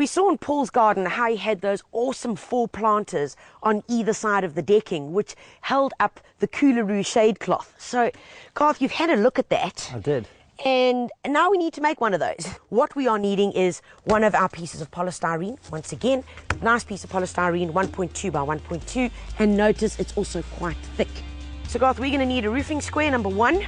we saw in Paul's garden how he had those awesome 4 planters on either side of the decking, which held up the Coolaroo shade cloth. So, Garth, you've had a look at that. I did. And now we need to make one of those. What we are needing is one of our pieces of polystyrene. Once again, nice piece of polystyrene, 1.2 by 1.2. And notice it's also quite thick. So Garth, we're going to need a roofing square, number 1.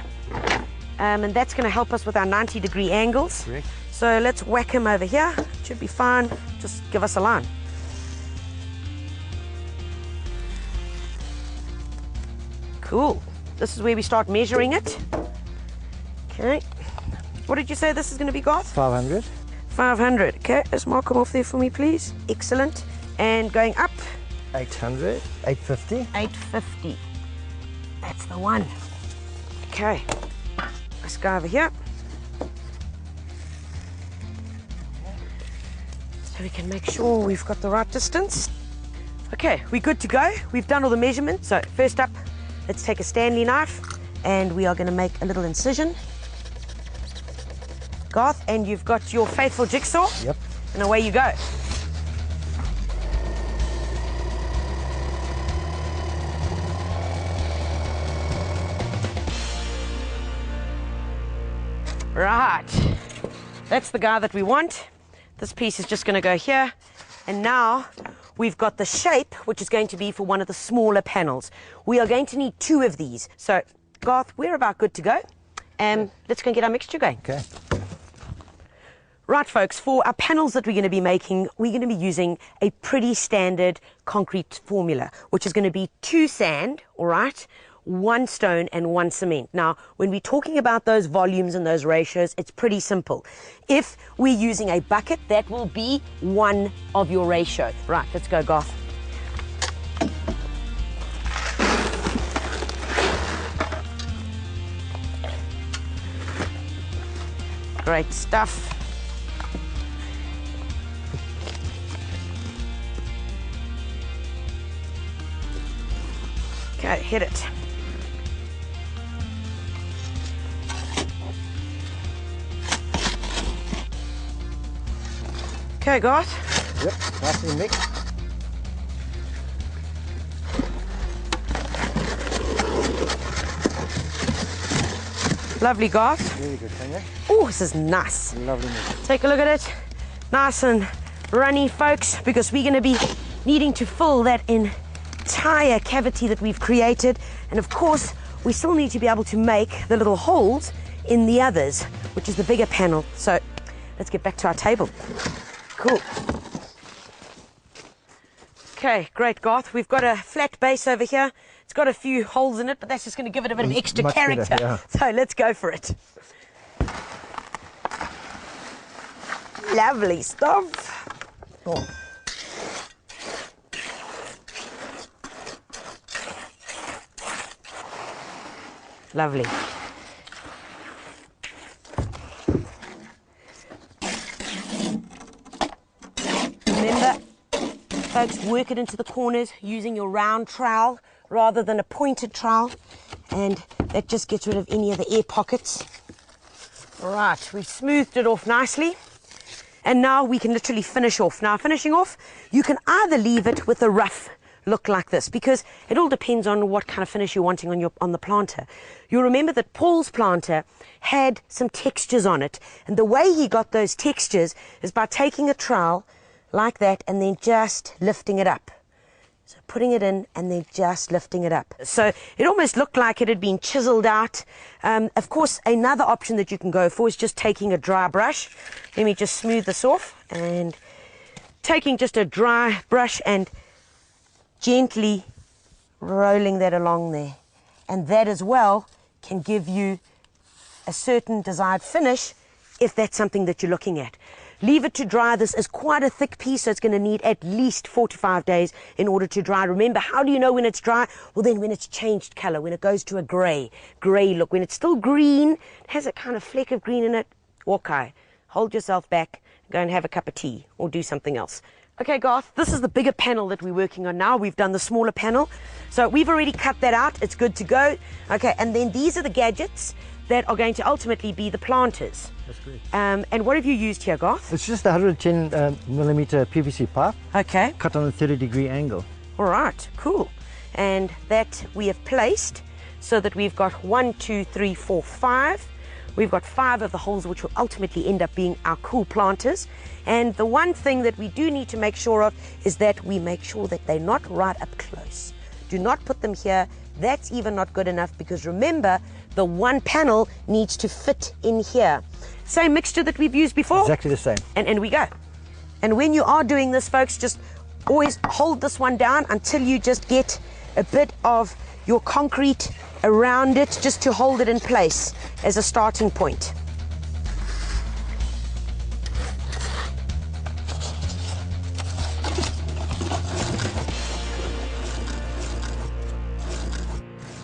And that's going to help us with our 90-degree angles. Correct. So let's whack him over here. Should be fine. Just give us a line. Cool. This is where we start measuring it. Okay. What did you say this is going to be, Garth? 500. 500. Okay, let's mark them off there for me, please. Excellent. And going up? 800. 850. 850. That's the one. Okay. Let's go over here. So we can make sure we've got the right distance. Okay, we're good to go. We've done all the measurements. So first up, let's take a Stanley knife and we are going to make a little incision. Garth, and you've got your faithful jigsaw. Yep. And away you go. Right. That's the guy that we want. This piece is just going to go here. And now we've got the shape, which is going to be for one of the smaller panels. We are going to need 2 of these. So, Garth, we're about good to go. Let's go and get our mixture going. Okay. Right, folks, for our panels that we're going to be making, we're going to be using a pretty standard concrete formula, which is going to be 2 sand, all right, 1 stone and 1 cement. Now, when we're talking about those volumes and those ratios, it's pretty simple. If we're using a bucket, that will be 1 of your ratio. Right, let's go, Garth. Great stuff. Okay, hit it. Okay, Garth. Yep, nicely mixed. Lovely, Garth. Very good, Tanya. Oh, this is nice. Lovely mix. Take a look at it. Nice and runny, folks, because we're going to be needing to fill that entire cavity that we've created. And of course, we still need to be able to make the little holes in the others, which is the bigger panel. So let's get back to our table. Cool. Okay, great, Garth. We've got a flat base over here. It's got a few holes in it, but that's just going to give it a bit of extra Much character. better, yeah. So let's go for it. Lovely stuff. Oh. Lovely. Remember, folks, work it into the corners using your round trowel rather than a pointed trowel, and that just gets rid of any of the air pockets. All right, we've smoothed it off nicely, and now we can literally finish off. Now, finishing off, you can either leave it with a rough look like this, because it all depends on what kind of finish you're wanting on the planter. You'll remember that Paul's planter had some textures on it, and the way he got those textures is by taking a trowel like that and then just lifting it up. So putting it in and then just lifting it up. So it almost looked like it had been chiseled out. Of course, another option that you can go for is just taking a dry brush. Let me just smooth this off, and taking just a dry brush and gently rolling that along there. And that as well can give you a certain desired finish if that's something that you're looking at. Leave it to dry. This is quite a thick piece, so it's going to need at least 4 to 5 days in order to dry. Remember, how do you know when it's dry? Well, then when it's changed color, when it goes to a grey look. When it's still green, it has a kind of fleck of green in it, okay, hold yourself back, go and have a cup of tea or do something else. Okay, Garth, this is the bigger panel that we're working on now. We've done the smaller panel. So we've already cut that out. It's good to go. Okay, and then these are the gadgets that are going to ultimately be the planters. That's great. And what have you used here, Garth? It's just a 110 millimeter PVC pipe Okay. cut on a 30-degree angle. All right, cool. And that we have placed so that we've got 1, 2, 3, 4, 5. We've got 5 of the holes which will ultimately end up being our cool planters. And the one thing that we do need to make sure of is that we make sure that they're not right up close. Do not put them here. That's even not good enough, because remember, the one panel needs to fit in here. Same mixture that we've used before. Exactly the same. And we go. And when you are doing this, folks, just always hold this one down until you just get a bit of your concrete around it, just to hold it in place as a starting point.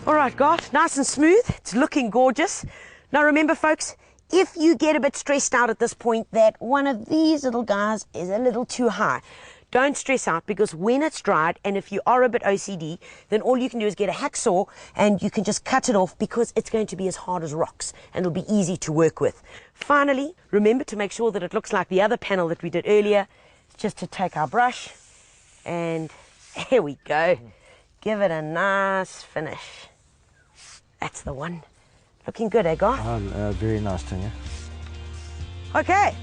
All right, Garth, nice and smooth. It's looking gorgeous. Now remember, folks, if you get a bit stressed out at this point that one of these little guys is a little too high, don't stress out, because when it's dried, and if you are a bit OCD, then all you can do is get a hacksaw and you can just cut it off, because it's going to be as hard as rocks and it'll be easy to work with. Finally, remember to make sure that it looks like the other panel that we did earlier, just to take our brush and here we go. Give it a nice finish. That's the one. Looking good, eh, Garth? Very nice, Tanya. Okay,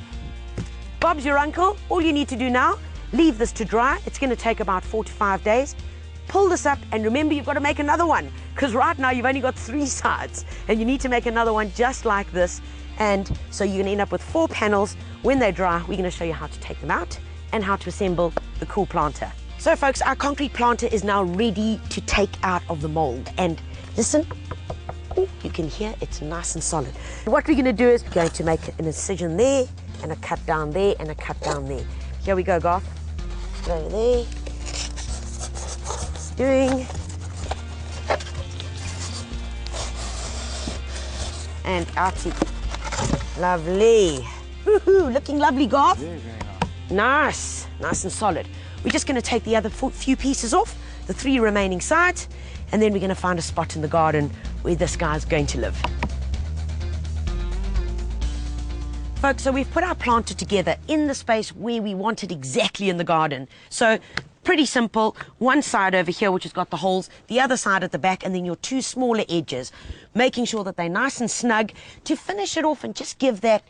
Bob's your uncle. All you need to do now, leave this to dry. It's going to take about 4 to 5 days. Pull this up, and remember, you've got to make another one, because right now you've only got 3 sides, and you need to make another one just like this. And so you're going to end up with 4 panels. When they dry, we're going to show you how to take them out and how to assemble the cool planter. So folks, our concrete planter is now ready to take out of the mold. And listen, you can hear it's nice and solid. What we're going to do is we're going to make an incision there, and a cut down there, and a cut down there. Here we go, Garth. Go there. Doing. And outie. Lovely. Woohoo, looking lovely, Garth. Very, very Nice, nice and solid. We're just going to take the other few pieces off, the 3 remaining sides, and then we're going to find a spot in the garden where this guy's going to live. Folks, so we've put our planter together in the space where we want it exactly in the garden. So pretty simple. One side over here, which has got the holes, the other side at the back, and then your 2 smaller edges, making sure that they're nice and snug to finish it off and just give that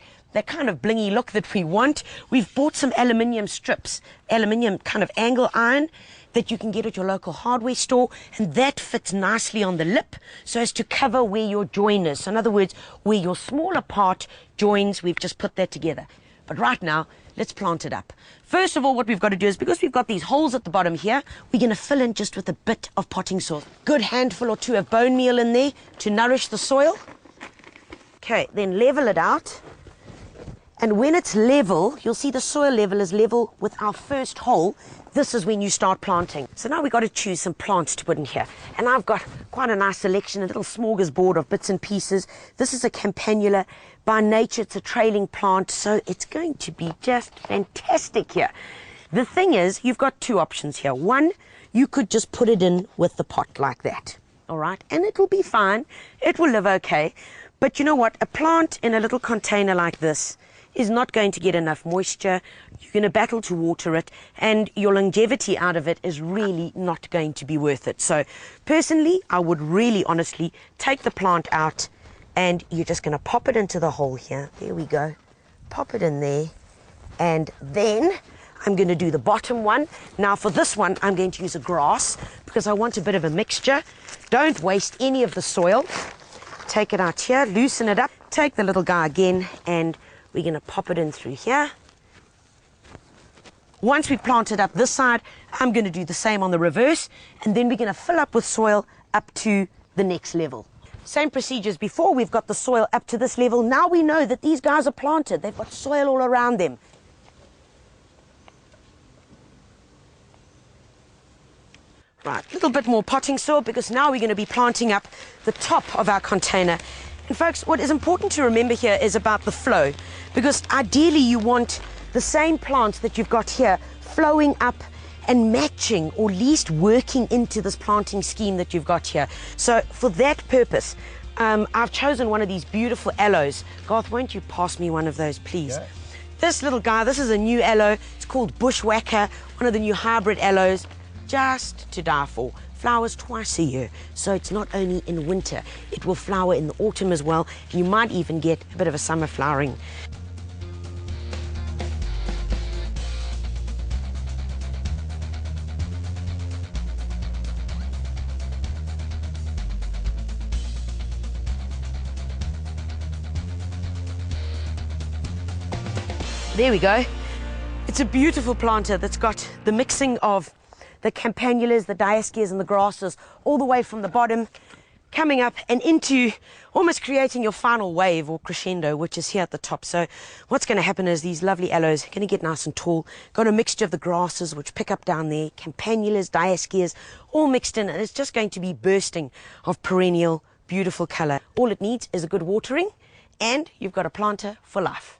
kind of blingy look that we want. We've bought some aluminium strips, aluminium kind of angle iron that you can get at your local hardware store, and that fits nicely on the lip so as to cover where your join is. So in other words, where your smaller part joins, we've just put that together. But right now, let's plant it up. First of all, what we've got to do is, because we've got these holes at the bottom here, we're going to fill in just with a bit of potting soil. Good handful or 2 of bone meal in there to nourish the soil. Okay, then level it out. And when it's level, you'll see the soil level is level with our first hole. This is when you start planting. So now we've got to choose some plants to put in here. And I've got quite a nice selection, a little smorgasbord of bits and pieces. This is a campanula. By nature, it's a trailing plant, so it's going to be just fantastic here. The thing is, you've got 2 options here. One, you could just put it in with the pot like that, all right? And it'll be fine. It will live okay. But you know what? A plant in a little container like this is not going to get enough moisture. You're going to battle to water it, and your longevity out of it is really not going to be worth it. So personally, I would really honestly take the plant out, and you're just going to pop it into the hole here. There we go. Pop it in there, and then I'm going to do the bottom one. Now for this one, I'm going to use a grass because I want a bit of a mixture. Don't waste any of the soil. Take it out here, loosen it up, take the little guy again, and we're going to pop it in through here. Once we've planted up this side, I'm going to do the same on the reverse, and then we're going to fill up with soil up to the next level. Same procedures before. We've got the soil up to this level. Now we know that these guys are planted. They've got soil all around them. Right, a little bit more potting soil, because now we're going to be planting up the top of our container. And folks, what is important to remember here is about the flow, because ideally you want the same plants that you've got here flowing up and matching, or at least working into this planting scheme that you've got here. So for that purpose, I've chosen one of these beautiful aloes. Garth, won't you pass me one of those, please? Okay. This little guy, this is a new aloe. It's called Bushwhacker, one of the new hybrid aloes, just to die for. Flowers twice a year, so it's not only in winter, it will flower in the autumn as well, and you might even get a bit of a summer flowering. There we go. It's a beautiful planter that's got the mixing of the campanulas, the diascias and the grasses all the way from the bottom coming up and into almost creating your final wave or crescendo, which is here at the top. So what's going to happen is these lovely aloes are going to get nice and tall, got a mixture of the grasses which pick up down there, campanulas, diascias, all mixed in, and it's just going to be bursting of perennial beautiful color. All it needs is a good watering and you've got a planter for life.